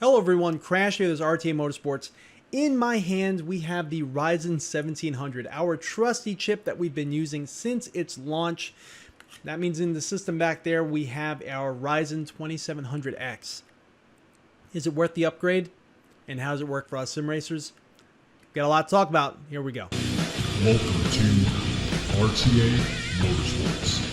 Hello everyone, Crash here, this is RTA Motorsports. In my hand, we have the Ryzen 1700, our trusty chip that we've been using since its launch. That means in the system back there, we have our Ryzen 2700X. Is it worth the upgrade? And how does it work for us sim racers? Got a lot to talk about. Here we go. Welcome to RTA Motorsports.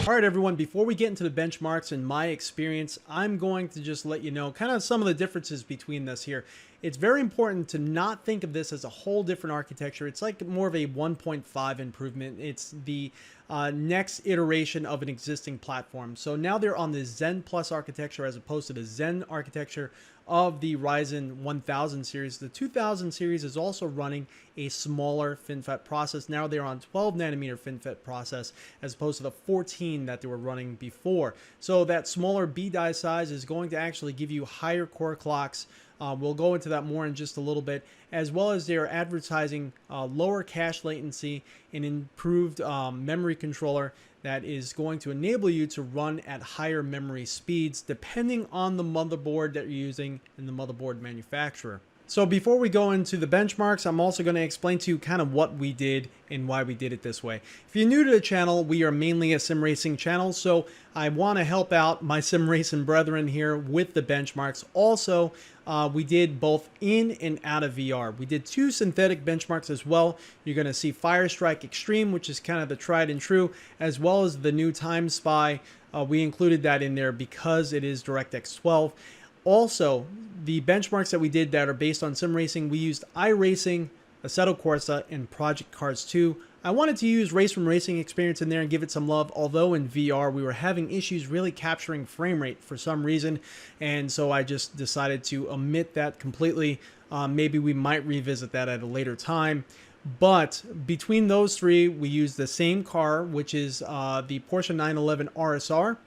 All right, everyone, before we get into the benchmarks and my experience, I'm going to just let you know kind of some of the differences between this here. It's very important to not think of this as a whole different architecture. It's like more of a 1.5 improvement. It's the next iteration of an existing platform. So now they're on the Zen Plus architecture as opposed to the Zen architecture of the Ryzen 1000 series. The 2000 series is also running a smaller FinFET process. Now they're on 12 nanometer FinFET process as opposed to the 14 that they were running before. So that smaller B die size is going to actually give you higher core clocks. We'll go into that more in just a little bit, as well as they're advertising lower cache latency and improved memory controller that is going to enable you to run at higher memory speeds depending on the motherboard that you're using and the motherboard manufacturer. So before we go into the benchmarks, I'm also going to explain to you kind of what we did and why we did it this way. If you're new to the channel, we are mainly a sim racing channel, so I want to help out my sim racing brethren here with the benchmarks. Also, we did both in and out of VR. We did two synthetic benchmarks as well. You're going to see Firestrike Extreme, which is kind of the tried and true, as well as the new Timespi. We included that in there because it is DirectX 12. Also, the benchmarks that we did that are based on sim racing, we used iRacing, Assetto Corsa, and Project Cars 2. I wanted to use Race from Racing experience in there and give it some love, although in VR we were having issues really capturing frame rate for some reason, and so I just decided to omit that completely. Maybe we might revisit that at a later time. But between those three, we used the same car, which is the Porsche 911 RSR.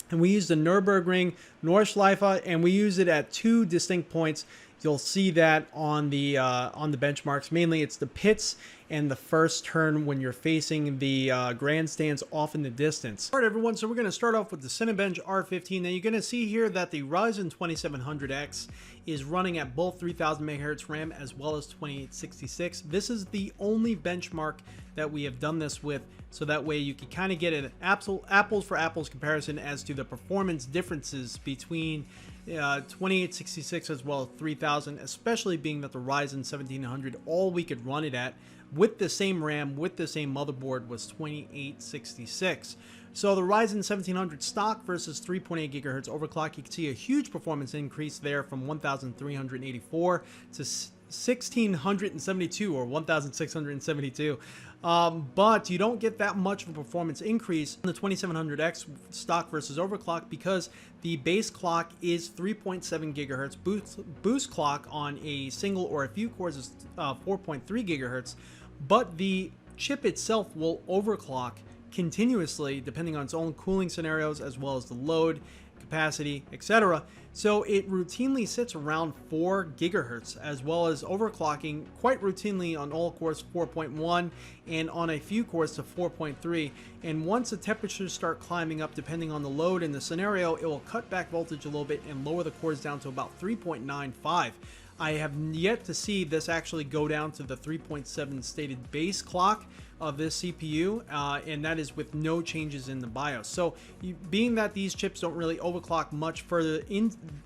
And we used the Nürburgring Nordschleife, and we use it at two distinct points. You'll see that on the benchmarks. Mainly, it's the pits and the first turn when you're facing the grandstands off in the distance. All right, everyone. So we're going to start off with the Cinebench R15. Now you're going to see here that the Ryzen 2700X is running at both 3000 megahertz RAM as well as 2866. This is the only benchmark that we have done this with, so that way you can kind of get an apples for apples comparison as to the performance differences between 2866 as well as 3000, especially being that the Ryzen 1700, all we could run it at with the same RAM, with the same motherboard, was 2866. So the Ryzen 1700 stock versus 3.8 gigahertz overclock, you can see a huge performance increase there from 1384 to 1672 or 1672. But you don't get that much of a performance increase in the 2700X stock versus overclock because the base clock is 3.7 gigahertz. Boost clock on a single or a few cores is 4.3 gigahertz, but the chip itself will overclock continuously depending on its own cooling scenarios as well as the load, capacity, etc. So it routinely sits around 4 gigahertz, as well as overclocking quite routinely on all cores 4.1 and on a few cores to 4.3. And once the temperatures start climbing up depending on the load and the scenario, it will cut back voltage a little bit and lower the cores down to about 3.95. I have yet to see this actually go down to the 3.7 stated base clock of this CPU, and that is with no changes in the BIOS. So being that these chips don't really overclock much further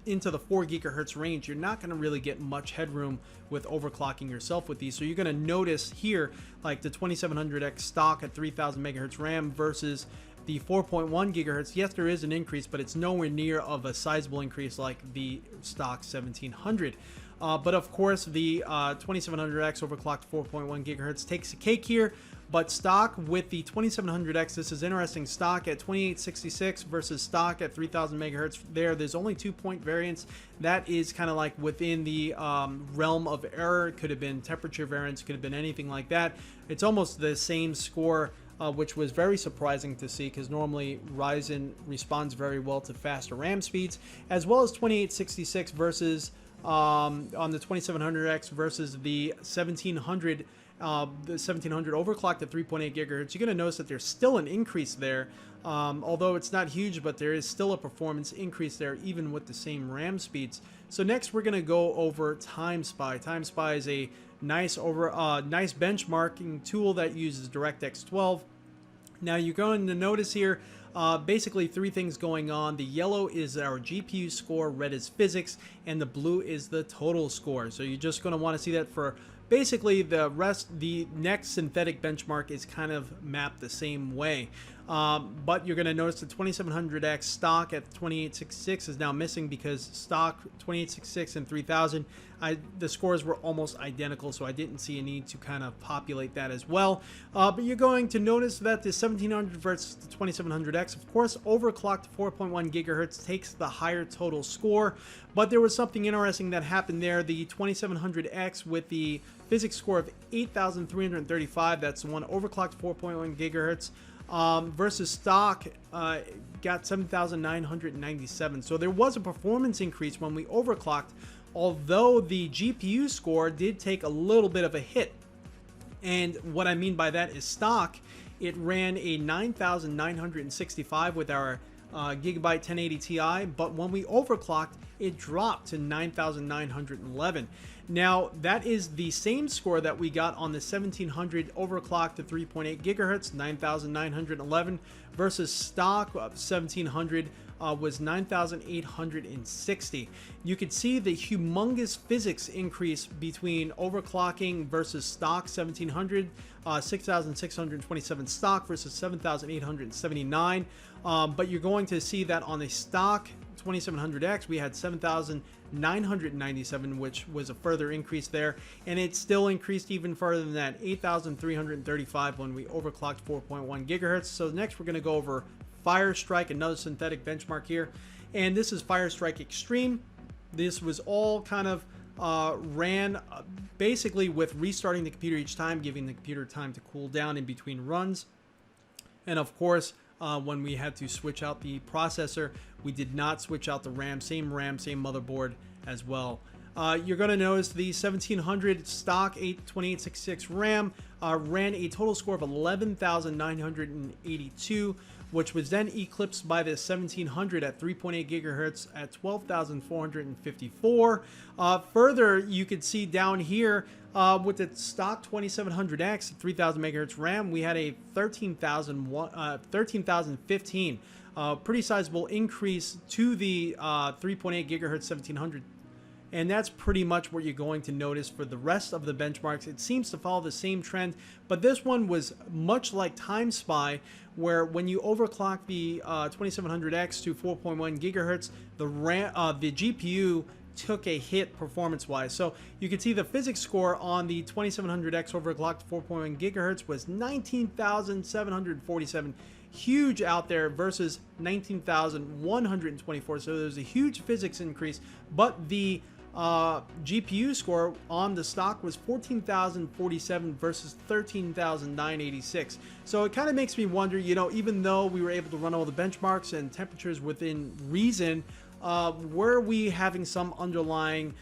into the 4 gigahertz range, you're not going to really get much headroom with overclocking yourself with these. So you're going to notice here, like the 2700X stock at 3000 megahertz RAM versus the 4.1 gigahertz. Yes, there is an increase, but it's nowhere near of a sizable increase like the stock 1700. But of course, the 2700X overclocked 4.1 gigahertz takes a cake here. But stock with the 2700X, this is interesting, stock at 2866 versus stock at 3000 megahertz. There's only 2-point variance. That is kind of like within the realm of error. It could have been temperature variance, could have been anything like that. It's almost the same score, which was very surprising to see because normally Ryzen responds very well to faster RAM speeds, as well as 2866 versus on the 2700X versus the 1700 the 1700 overclocked at 3.8 gigahertz, you're going to notice that there's still an increase there. Although it's not huge, but there is still a performance increase there, even with the same RAM speeds. So next, we're going to go over Timespi. Timespi is a nice benchmarking tool that uses DirectX 12. Now you're going to notice here basically three things going on. The yellow is our GPU score, red is physics, and the blue is the total score. So you're just going to want to see that for basically the rest. The next synthetic benchmark is kind of mapped the same way. But you're going to notice the 2700X stock at 2866 is now missing because stock 2866 and 3000, the scores were almost identical, so I didn't see a need to kind of populate that as well. But you're going to notice that the 1700 versus the 2700X, of course, overclocked 4.1 gigahertz takes the higher total score. But there was something interesting that happened there. The 2700X with the physics score of 8335, that's the one overclocked 4.1 gigahertz. Versus stock got 7,997. So there was a performance increase when we overclocked, although the GPU score did take a little bit of a hit. And what I mean by that is stock, it ran a 9,965 with our gigabyte 1080 Ti, but when we overclocked, it dropped to 9,911. Now, that is the same score that we got on the 1700 overclocked to 3.8 gigahertz, 9,911, versus stock of 1700 was 9,860. You could see the humongous physics increase between overclocking versus stock 1700, 6,627 stock versus 7,879. But you're going to see that on the stock 2700X, we had 7,997, which was a further increase there, and it still increased even further than that, 8,335 when we overclocked 4.1 gigahertz. So next we're going to go over Firestrike, another synthetic benchmark here, and this is Firestrike Extreme. This was all kind of ran basically with restarting the computer each time, giving the computer time to cool down in between runs. And of course, when we had to switch out the processor, we did not switch out the RAM, same motherboard as well. You're going to notice the 1700 stock 2866 RAM ran a total score of 11,982, which was then eclipsed by the 1700 at 3.8 gigahertz at 12,454. Further, you could see down here with the stock 2700X 3000 megahertz RAM, we had a 13,015. Pretty sizable increase to the 3.8 gigahertz 1700. And that's pretty much what you're going to notice for the rest of the benchmarks. It seems to follow the same trend, but this one was much like Timespi, where when you overclock the 2700X to 4.1 gigahertz, the GPU took a hit performance-wise. So you can see the physics score on the 2700X overclocked to 4.1 gigahertz was 19,747. Huge out there versus 19,124. So there's a huge physics increase, but the GPU score on the stock was 14,047 versus 13,986. So it kind of makes me wonder, you know, even though we were able to run all the benchmarks and temperatures within reason, were we having some underlying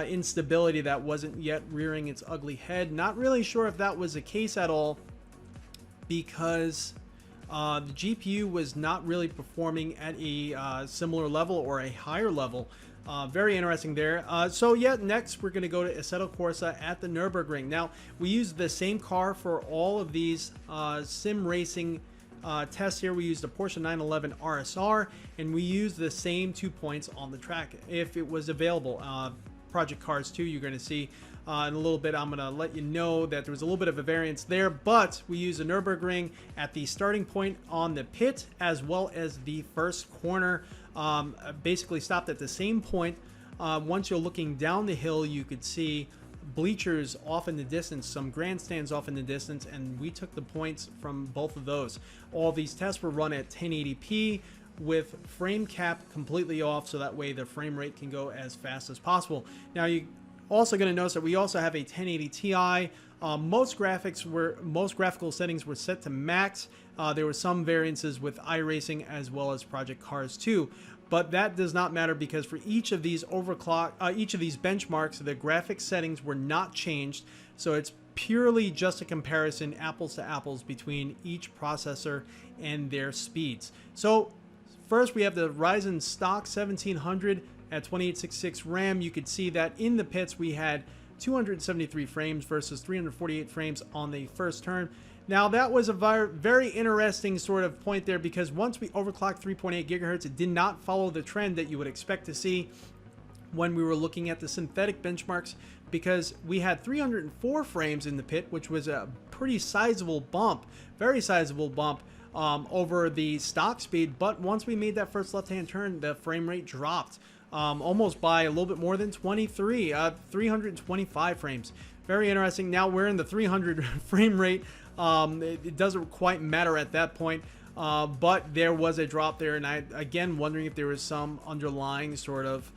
instability that wasn't yet rearing its ugly head? Not really sure if that was the case at all, because the GPU was not really performing at a similar level or a higher level. Very interesting there. So yeah, next we're going to go to Assetto Corsa at the Nürburgring. Now, we use the same car for all of these sim racing tests here. We used a Porsche 911 RSR, and we used the same 2 points on the track if it was available. Project Cars 2, you're going to see in a little bit. I'm going to let you know that there was a little bit of a variance there, but we used a Nürburgring at the starting point on the pit as well as the first corner. Basically stopped at the same point. Once you're looking down the hill, you could see bleachers off in the distance, some grandstands off in the distance, and we took the points from both of those. All these tests were run at 1080p with frame cap completely off, so that way the frame rate can go as fast as possible. Now, you're also going to notice that we also have a 1080 Ti. Most graphical settings were set to max. There were some variances with iRacing as well as Project Cars 2, but that does not matter because for each of these benchmarks, the graphics settings were not changed. So it's purely just a comparison, apples to apples, between each processor and their speeds. So first we have the Ryzen stock 1700 at 2866 RAM. You could see that in the pits we had 273 frames versus 348 frames on the first turn. Now that was a very interesting sort of point there, because once we overclocked 3.8 gigahertz, it did not follow the trend that you would expect to see when we were looking at the synthetic benchmarks, because we had 304 frames in the pit, which was a pretty sizable bump, very sizable bump over the stock speed. But once we made that first left-hand turn, the frame rate dropped almost by a little bit more than 325 frames. Very interesting. Now we're in the 300 frame rate. It doesn't quite matter at that point, but there was a drop there, and I again wondering if there was some underlying sort of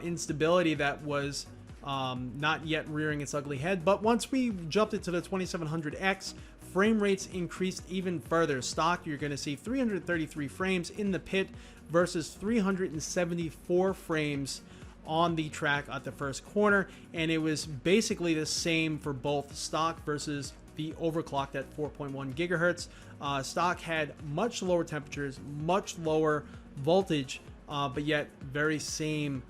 instability that was not yet rearing its ugly head. But once we jumped into the 2700X, frame rates increased even further. Stock, you're going to see 333 frames in the pit versus 374 frames on the track at the first corner, and it was basically the same for both stock versus the overclocked at 4.1 gigahertz. Stock had much lower temperatures, much lower voltage, but yet very same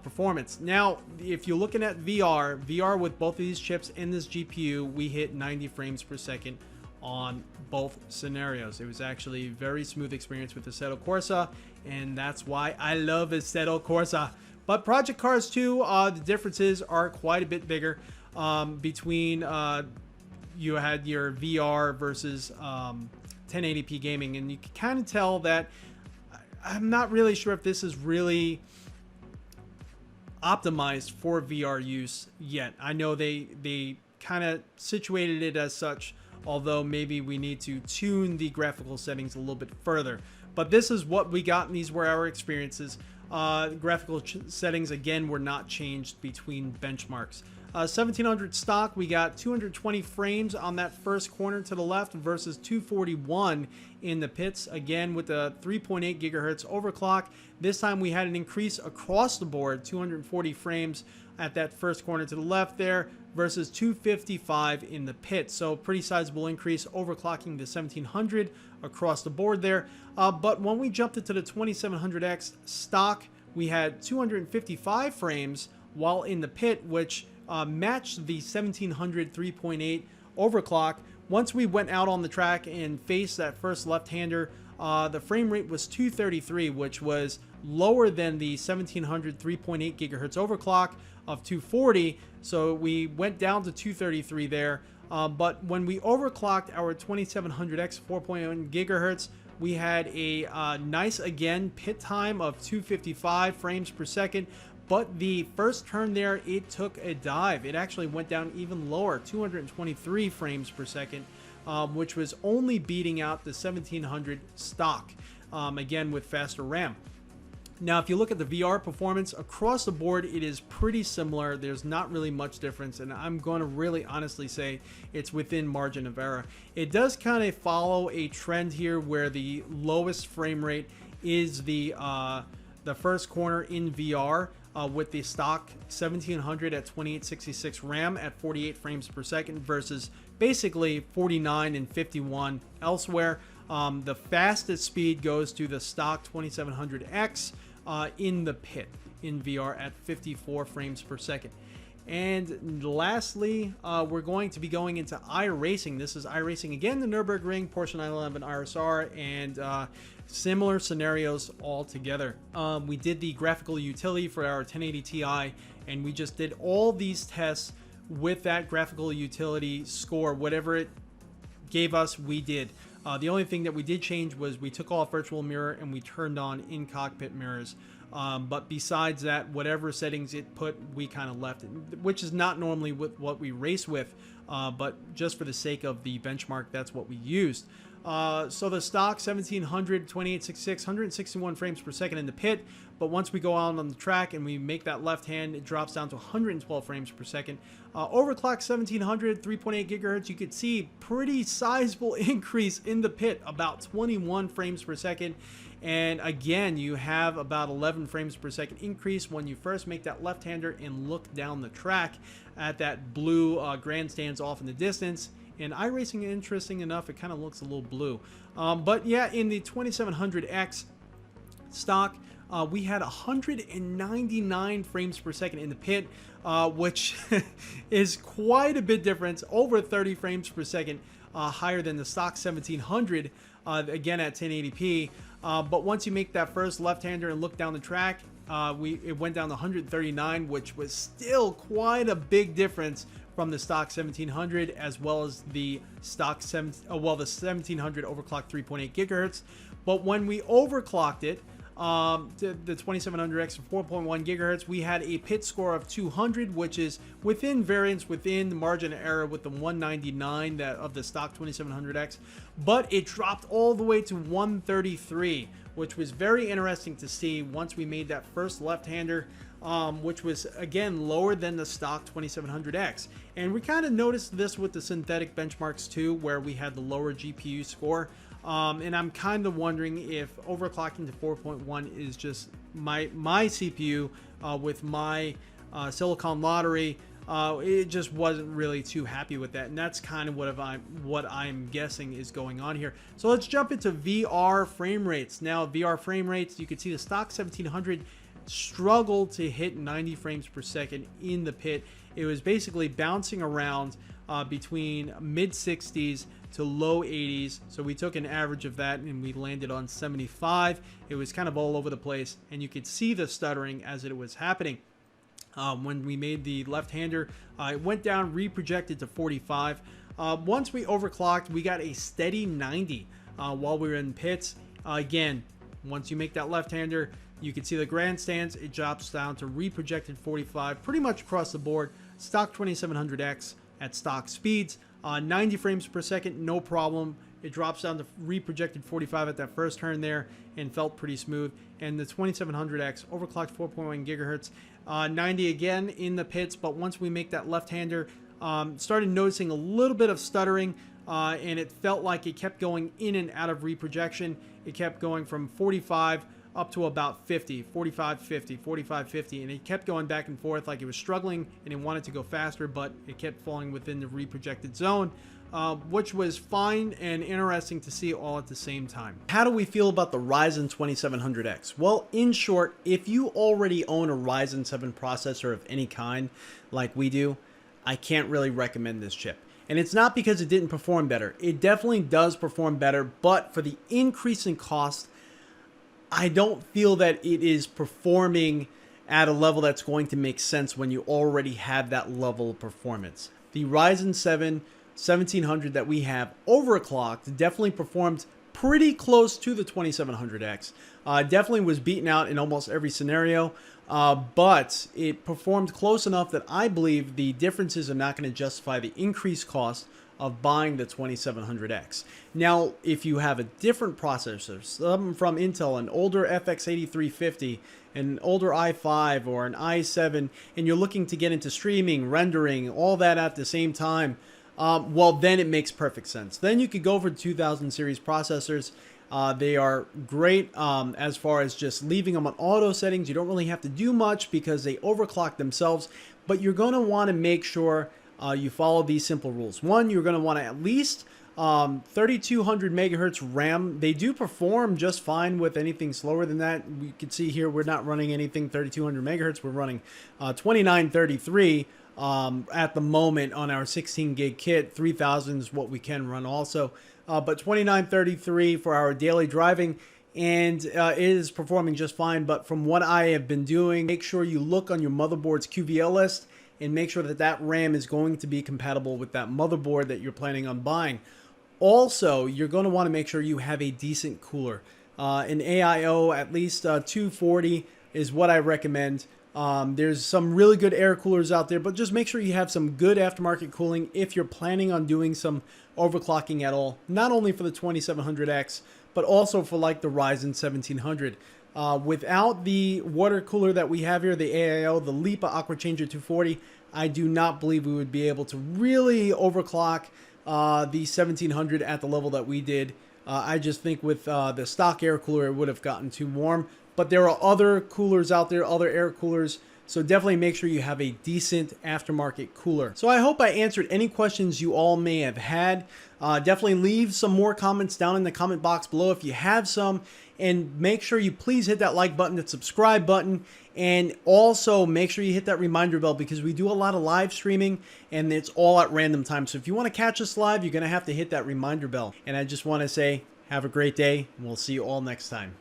performance. Now, if you're looking at VR with both of these chips and this GPU, we hit 90 frames per second on both scenarios. It was actually a very smooth experience with Assetto Corsa, and that's why I love Assetto Corsa. But Project Cars 2, the differences are quite a bit bigger between you had your VR versus 1080p gaming, and you can kind of tell that I'm not really sure if this is really optimized for VR use yet. I know they kind of situated it as such, although maybe we need to tune the graphical settings a little bit further. But this is what we got, and these were our experiences. Graphical settings again were not changed between benchmarks. 1700 stock, we got 220 frames on that first corner to the left versus 241 in the pits, again with the 3.8 gigahertz overclock. This time we had an increase across the board, 240 frames at that first corner to the left there versus 255 in the pit. So pretty sizable increase, overclocking the 1700 across the board there. But when we jumped into the 2700X stock, we had 255 frames while in the pit, which matched the 1700 3.8 overclock. Once we went out on the track and faced that first left-hander, the frame rate was 233, which was lower than the 1700 3.8 gigahertz overclock of 240. So we went down to 233 there. But when we overclocked our 2700X 4.1 gigahertz, we had a nice, again, pit time of 255 frames per second. But the first turn there, it took a dive. It actually went down even lower, 223 frames per second, which was only beating out the 1700 stock, again with faster RAM. Now, if you look at the VR performance across the board, it is pretty similar. There's not really much difference, and I'm going to really honestly say it's within margin of error. It does kind of follow a trend here where the lowest frame rate is the first corner in VR, with the stock 1700 at 2866 RAM at 48 frames per second versus basically 49 and 51 elsewhere. The fastest speed goes to the stock 2700X in the pit in VR at 54 frames per second. And lastly, we're going to be going into iRacing. This is iRacing again, the Nürburgring, Porsche 911 RSR, and similar scenarios all together. We did the graphical utility for our 1080 Ti, and we just did all these tests with that graphical utility score. Whatever it gave us, we did. The only thing that we did change was we took off virtual mirror and we turned on in-cockpit mirrors. But besides that, whatever settings it put, we kind of left it, which is not normally what we race with, but just for the sake of the benchmark, that's what we used. So the stock 1700, 2866, 161 frames per second in the pit, but once we go out on the track and we make that left hand, it drops down to 112 frames per second. Overclock 1700, 3.8 gigahertz, you could see pretty sizable increase in the pit, about 21 frames per second. And again, you have about 11 frames per second increase when you first make that left-hander and look down the track at that blue grandstands off in the distance. And iRacing, interesting enough, it kind of looks a little blue. But yeah, in the 2700X stock, we had 199 frames per second in the pit, which is quite a bit difference, over 30 frames per second higher than the stock 1700, again at 1080p. But once you make that first left-hander and look down the track, it went down to 139, which was still quite a big difference from the stock 1700, as well as the stock the 1700 overclocked 3.8 gigahertz. But when we overclocked it, the 2700X for 4.1 gigahertz, we had a pit score of 200, which is within variance, within the margin of error with the 199 of the stock 2700X, but it dropped all the way to 133, which was very interesting to see once we made that first left-hander, which was again lower than the stock 2700X. And we kind of noticed this with the synthetic benchmarks too, where we had the lower GPU score. And I'm kind of wondering if overclocking to 4.1 is just my CPU with my Silicon Lottery. It just wasn't really too happy with that, and that's kind of what I'm guessing is going on here. So let's jump into VR frame rates. Now, VR frame rates, you can see the stock 1700 struggled to hit 90 frames per second in the pit. It was basically bouncing around between mid 60s to low 80s. So we took an average of that and we landed on 75. It was kind of all over the place, and you could see the stuttering as it was happening. When we made the left-hander, it went down, reprojected to 45. Once we overclocked, we got a steady 90 while we were in pits. Again, once you make that left-hander, you can see the grandstands, it drops down to reprojected 45 pretty much across the board. Stock 2700X at stock speeds, 90 frames per second, no problem. It drops down to reprojected 45 at that first turn there and felt pretty smooth. And the 2700X overclocked 4.1 gigahertz, 90 again in the pits. But once we make that left-hander, started noticing a little bit of stuttering, and it felt like it kept going in and out of reprojection. It kept going from 45 up to about 50, 45, 50, 45, 50, and it kept going back and forth like it was struggling and it wanted to go faster, but it kept falling within the reprojected zone, which was fine and interesting to see all at the same time. How do we feel about the Ryzen 2700X? Well, in short, if you already own a Ryzen 7 processor of any kind, like we do, I can't really recommend this chip. And it's not because it didn't perform better. It definitely does perform better, but for the increase in cost, I don't feel that it is performing at a level that's going to make sense when you already have that level of performance. The Ryzen 7 1700 that we have overclocked definitely performed pretty close to the 2700X. Definitely was beaten out in almost every scenario, but it performed close enough that I believe the differences are not going to justify the increased cost of buying the 2700X. Now, if you have a different processor, some from Intel, an older FX 8350, an older i5 or an i7, and you're looking to get into streaming, rendering, all that at the same time, well, then it makes perfect sense. Then you could go for 2000 series processors. They are great as far as just leaving them on auto settings. You don't really have to do much because they overclock themselves, but you're going to want to make sure you follow these simple rules. One, you're going to want to at least 3200 megahertz RAM. They do perform just fine with anything slower than that. We can see here we're not running anything 3200 megahertz. We're running 2933 at the moment on our 16 gig kit. 3000 is what we can run also, but 2933 for our daily driving, and it is performing just fine. But from what I have been doing, make sure you look on your motherboard's QVL list and make sure that that RAM is going to be compatible with that motherboard that you're planning on buying. Also, you're going to want to make sure you have a decent cooler. An AIO, at least 240 is what I recommend. There's some really good air coolers out there, but just make sure you have some good aftermarket cooling if you're planning on doing some overclocking at all, not only for the 2700X, but also for like the Ryzen 1700. Without the water cooler that we have here, the AIO, the Lipa AquaChanger 240, I do not believe we would be able to really overclock the 1700 at the level that we did. I just think with the stock air cooler, it would have gotten too warm. But there are other coolers out there, other air coolers. So definitely make sure you have a decent aftermarket cooler. So I hope I answered any questions you all may have had. Definitely leave some more comments down in the comment box below if you have some. And make sure you please hit that like button, that subscribe button. And also make sure you hit that reminder bell because we do a lot of live streaming and it's all at random time. So if you want to catch us live, you're going to have to hit that reminder bell. And I just want to say, have a great day and we'll see you all next time.